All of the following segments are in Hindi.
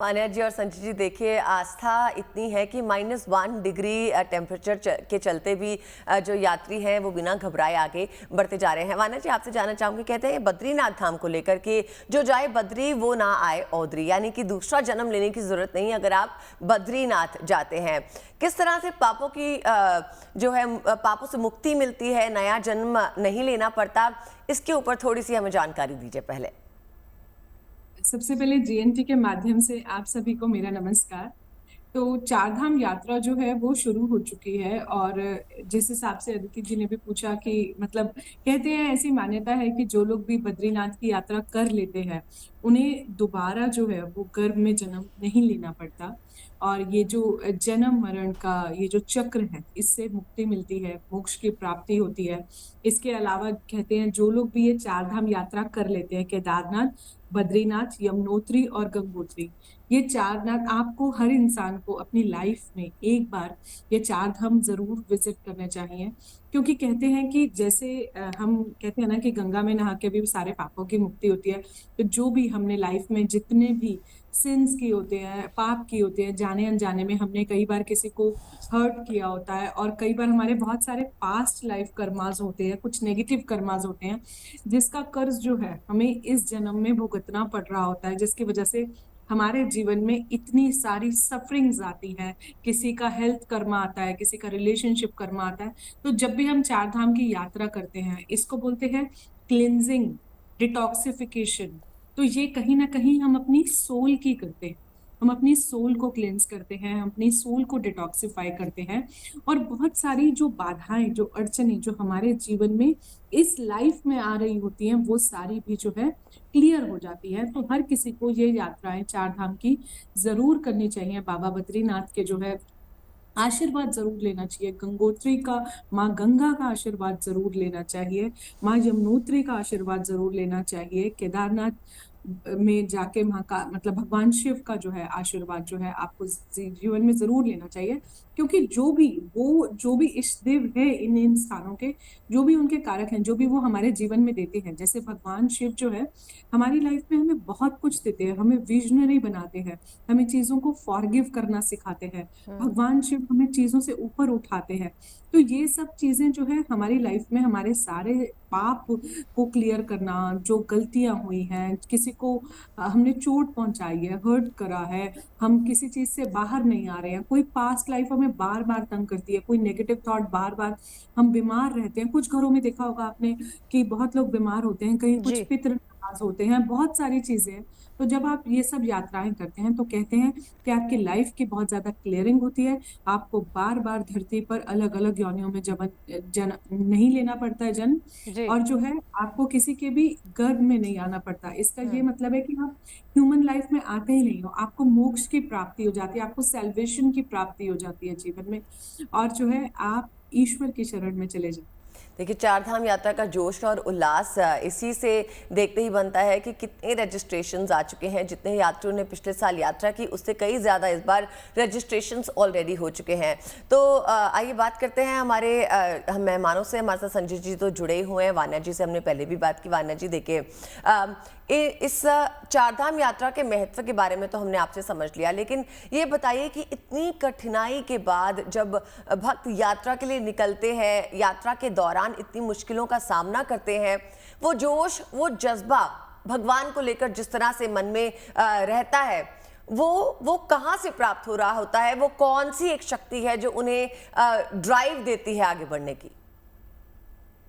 मान्या जी और संजय जी, देखिए आस्था इतनी है कि -1 डिग्री टेम्परेचर के चलते भी जो यात्री हैं वो बिना घबराए आगे बढ़ते जा रहे हैं। मान्या जी, आपसे जानना चाहूंगी, कहते हैं बद्रीनाथ धाम को लेकर के जो जाए बद्री वो ना आए औदरी, यानी कि दूसरा जन्म लेने की जरूरत नहीं अगर आप बद्रीनाथ जाते हैं। किस तरह से पापों की जो है पापों से मुक्ति मिलती है, नया जन्म नहीं लेना पड़ता, इसके ऊपर थोड़ी सी हमें जानकारी दीजिए पहले। सबसे पहले जीएनटी के माध्यम से आप सभी को मेरा नमस्कार। तो चारधाम यात्रा जो है वो शुरू हो चुकी है और जिस हिसाब से अदिति जी ने भी पूछा कि मतलब कहते हैं, ऐसी मान्यता है कि जो लोग भी बद्रीनाथ की यात्रा कर लेते हैं उन्हें दोबारा जो है वो गर्भ में जन्म नहीं लेना पड़ता। और ये जो जन्म मरण का ये जो चक्र है इससे मुक्ति मिलती है, मोक्ष की प्राप्ति होती है। इसके अलावा कहते हैं जो लोग भी ये चारधाम यात्रा कर लेते हैं, केदारनाथ, बद्रीनाथ, यमुनोत्री और गंगोत्री, ये चार धाम आपको, हर इंसान को अपनी लाइफ में एक बार ये चार धाम जरूर विजिट करने चाहिए। क्योंकि कहते हैं कि जैसे हम कहते हैं ना कि गंगा में नहा के भी सारे पापों की मुक्ति होती है। तो जो भी हमने लाइफ में जितने भी सिंस किए होते हैं, पाप किए होते हैं, जाने अनजाने में हमने कई बार किसी को हर्ट किया होता है और कई बार हमारे बहुत सारे पास्ट लाइफ कर्मास होते हैं, कुछ नेगेटिव कर्मास होते हैं, जिसका कर्ज जो है हमें इस जन्म में भुगतना पड़ रहा होता है, जिसकी वजह से हमारे जीवन में इतनी सारी सफरिंग्स आती हैं। किसी का हेल्थ कर्मा आता है, किसी का रिलेशनशिप कर्मा आता है। तो जब भी हम चार धाम की यात्रा करते हैं, इसको बोलते हैं क्लिनजिंग, डिटॉक्सिफिकेशन। तो ये कहीं ना कहीं हम अपनी सोल की करते हैं, हम अपनी सोल को क्लेंस करते हैं, हम अपनी सोल को डिटॉक्सिफाई करते हैं। और बहुत सारी जो बाधाएं, जो अड़चने जो हमारे जीवन में इस लाइफ में आ रही होती हैं, वो सारी भी जो है क्लियर हो जाती है। तो हर किसी को ये यात्राएं चार धाम की जरूर करनी चाहिए। बाबा बद्रीनाथ के जो है आशीर्वाद जरूर लेना चाहिए, गंगोत्री का, माँ गंगा का आशीर्वाद जरूर लेना चाहिए, माँ यमुनोत्री का आशीर्वाद जरूर लेना चाहिए, केदारनाथ में जाके वहाँ का मतलब भगवान शिव का जो है आशीर्वाद जो है आपको जीवन में जरूर लेना चाहिए। क्योंकि जो भी इष्ट देव है इन स्थानों के, जो भी उनके कारक हैं, जो भी वो हमारे जीवन में देते हैं, जैसे भगवान शिव जो है हमारी लाइफ में हमें बहुत कुछ देते हैं, हमें विजनरी बनाते हैं, हमें चीजों को फॉरगिव करना सिखाते हैं। भगवान शिव हमें चीजों से ऊपर उठाते हैं। तो ये सब चीजें जो है हमारी लाइफ में हमारे सारे पाप को क्लियर करना, जो गलतियां हुई हैं, किसी को हमने चोट पहुंचाई है, हर्ट करा है, हम किसी चीज से बाहर नहीं आ रहे हैं, कोई पास्ट लाइफ हमें बार बार तंग करती है, कोई नेगेटिव थॉट बार बार, हम बीमार रहते हैं। कुछ घरों में देखा होगा आपने कि बहुत लोग बीमार होते हैं, कहीं कुछ जी। पितृ नाराज होते हैं, बहुत सारी चीजें हैं। तो जब आप ये सब यात्राएं करते हैं तो कहते हैं कि आपकी लाइफ की बहुत ज्यादा क्लियरिंग होती है। आपको बार बार धरती पर अलग अलग योनियों में जन नहीं लेना पड़ता है जन्म। जी। और जो है आपको किसी के भी गर्भ में नहीं आना पड़ता। इसका ये मतलब है कि आप ह्यूमन लाइफ में आते ही नहीं हो, आपको मोक्ष की प्राप्ति हो जाती है, आपको सेल्वेशन की प्राप्ति हो जाती है जीवन में। और जो है आप ईश्वर की शरण में चले जाते देखिए, चार धाम यात्रा का जोश और उल्लास इसी से देखते ही बनता है कि कितने रजिस्ट्रेशंस आ चुके हैं। जितने यात्रियों ने पिछले साल यात्रा की उससे कई ज़्यादा इस बार रजिस्ट्रेशंस ऑलरेडी हो चुके हैं। तो आइए बात करते हैं हमारे हम मेहमानों से। हमारे साथ संजय जी तो जुड़े हुए हैं, वान्या जी से हमने पहले भी बात की। वान्या जी, देखिए इस चारधाम यात्रा के महत्व के बारे में तो हमने आपसे समझ लिया, लेकिन ये बताइए कि इतनी कठिनाई के बाद जब भक्त यात्रा के लिए निकलते हैं, यात्रा के दौरान इतनी मुश्किलों का सामना करते हैं, वो जोश, वो जज्बा भगवान को लेकर जिस तरह से मन में रहता है, वो कहाँ से प्राप्त हो रहा होता है? वो कौन सी एक शक्ति है जो उन्हें ड्राइव देती है आगे बढ़ने की?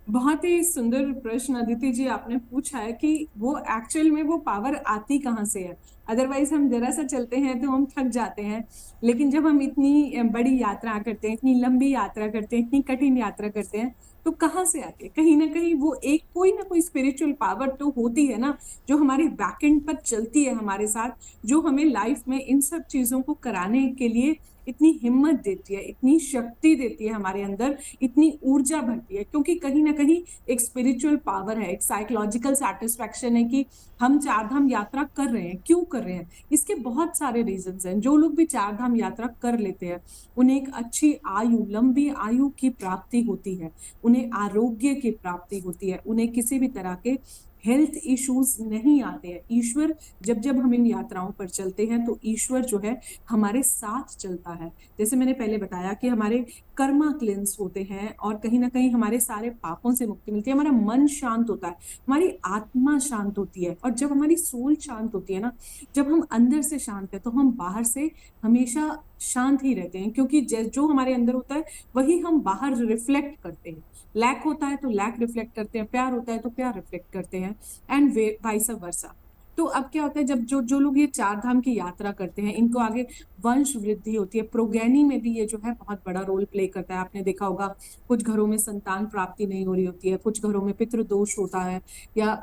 बहुत ही सुंदर प्रश्न अदिति जी आपने पूछा है कि वो एक्चुअल में वो पावर आती कहाँ से है। अदरवाइज हम जरा सा चलते हैं तो हम थक जाते हैं, लेकिन जब हम इतनी बड़ी यात्रा करते हैं, इतनी लंबी यात्रा करते हैं, इतनी कठिन यात्रा करते हैं, तो कहाँ से आती है? कहीं ना कहीं वो एक कोई ना कोई स्पिरिचुअल पावर तो होती है ना, जो हमारे बैकएंड पर चलती है हमारे साथ, जो हमें लाइफ में इन सब चीजों को कराने के लिए इतनी हिम्मत देती है, इतनी शक्ति देती है हमारे अंदर, इतनी ऊर्जा भरती है। क्योंकि कहीं ना कहीं एक स्पिरिचुअल पावर है, एक साइकोलॉजिकल सेटिस्फैक्शन है कि हम चार धाम यात्रा कर रहे हैं। क्यों कर रहे हैं? इसके बहुत सारे रीजंस हैं। जो लोग भी चार धाम यात्रा कर लेते हैं उन्हें एक अच्छी आयु, लंबी आयु की प्राप्ति होती है, उन्हें आरोग्य की प्राप्ति होती है, उन्हें किसी भी तरह के हेल्थ इश्यूज नहीं आते हैं। ईश्वर जब जब हम इन यात्राओं पर चलते हैं तो ईश्वर जो है हमारे साथ चलता है। जैसे मैंने पहले बताया कि हमारे कर्मा क्लिंस होते हैं और कहीं ना कहीं हमारे सारे पापों से मुक्ति मिलती है, हमारा मन शांत होता है, हमारी आत्मा शांत होती है। और जब हमारी सोल शांत होती है ना, जब हम अंदर से शांत है तो हम बाहर से हमेशा शांत ही रहते हैं, क्योंकि जो हमारे अंदर होता है वही हम बाहर रिफ्लेक्ट करते हैं। लैक होता है तो लैक रिफ्लेक्ट करते हैं, प्यार होता है तो प्यार रिफ्लेक्ट करते हैं, एंड वाइस वर्सा। तो अब क्या होता है, जब जो जो लोग ये चार धाम की यात्रा करते हैं इनको आगे वंश वृद्धि होती है, प्रोगैनी में भी ये जो है बहुत बड़ा रोल प्ले करता है। आपने देखा होगा कुछ घरों में संतान प्राप्ति नहीं हो रही होती है, कुछ घरों में पितृदोष होता है, या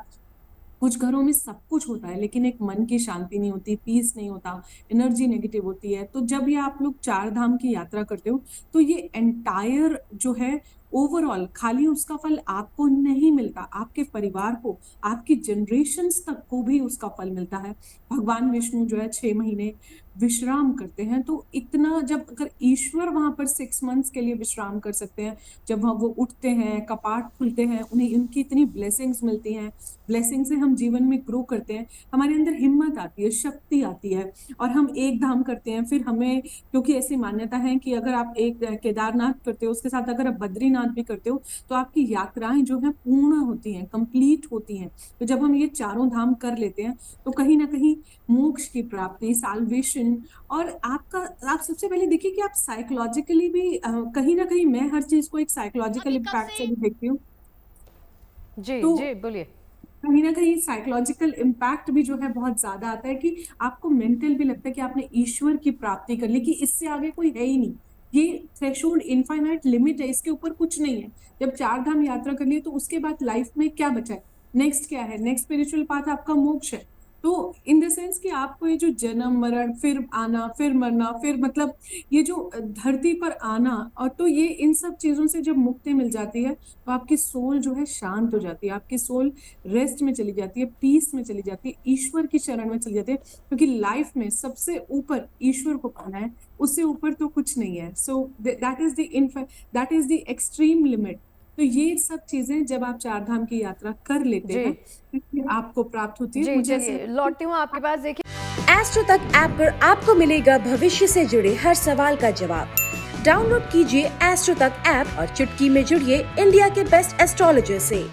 कुछ घरों में सब कुछ होता है लेकिन एक मन की शांति नहीं होती, पीस नहीं होता, एनर्जी नेगेटिव होती है। तो जब ये आप लोग चार धाम की यात्रा करते हो तो ये एंटायर जो है ओवरऑल, खाली उसका फल आपको नहीं मिलता, आपके परिवार को, आपकी जनरेशन्स तक को भी उसका फल मिलता है। भगवान विष्णु जो है 6 महीने विश्राम करते हैं, तो इतना जब अगर ईश्वर वहां पर 6 मंथ्स के लिए विश्राम कर सकते हैं, जब वो उठते हैं, कपाट खुलते हैं, उन्हें उनकी इतनी ब्लेसिंग्स मिलती हैं, ब्लेसिंग से हम जीवन में ग्रो करते हैं, हमारे अंदर हिम्मत आती है, शक्ति आती है, और हम एक धाम करते हैं। फिर हमें, क्योंकि ऐसी मान्यता है कि अगर आप एक केदारनाथ करते हो उसके साथ अगर आप बद्रीनाथ भी करते हो तो आपकी यात्राएं जो है पूर्ण होती हैं, कंप्लीट होती हैं। तो जब हम ये चारों धाम कर लेते हैं तो कहीं ना कहीं मोक्ष की प्राप्ति, साल्वेशन, और आपका, आप सबसे पहले देखिए कि आप साइकोलॉजिकली भी कहीं ना कहीं, मैं हर चीज को एक साइकोलॉजिकल इम्पैक्ट से भी देखती हूँ। जी तो जी बोलिए। कहीं ना कहीं साइकोलॉजिकल इम्पैक्ट भी जो है बहुत ज्यादा आता है कि आपको मेंटल भी लगता है कि आपने ईश्वर की प्राप्ति कर ली, कि इससे आगे कोई है ही नहीं, ये थ्रेशोल्ड इनफाइनाइट लिमिट है, इसके ऊपर कुछ नहीं है। जब चार धाम यात्रा कर ली तो उसके बाद लाइफ में क्या बचा है, नेक्स्ट क्या है, नेक्स्ट स्पिरिचुअल पाथ आपका मोक्ष है। तो इन द सेंस कि आपको ये जो जन्म मरण, फिर आना, फिर मरना, फिर मतलब ये जो धरती पर आना, और तो ये इन सब चीजों से जब मुक्ति मिल जाती है तो आपकी सोल जो है शांत हो जाती है, आपकी सोल रेस्ट में चली जाती है, पीस में चली जाती है, ईश्वर की शरण में चली जाती है, क्योंकि लाइफ में सबसे ऊपर ईश्वर को पाना है, उससे ऊपर तो कुछ नहीं है। So that is the extreme limit. तो ये सब चीजें जब आप चार धाम की यात्रा कर लेते जी हैं तो आपको प्राप्त होती है। जी मुझे ऐसा चलिए लौटती हूँ आपके पास। देखिए एस्ट्रो तक ऐप पर आपको मिलेगा भविष्य से जुड़े हर सवाल का जवाब। डाउनलोड कीजिए एस्ट्रो तक ऐप और चुटकी में जुड़िए इंडिया के बेस्ट एस्ट्रोलॉजर से।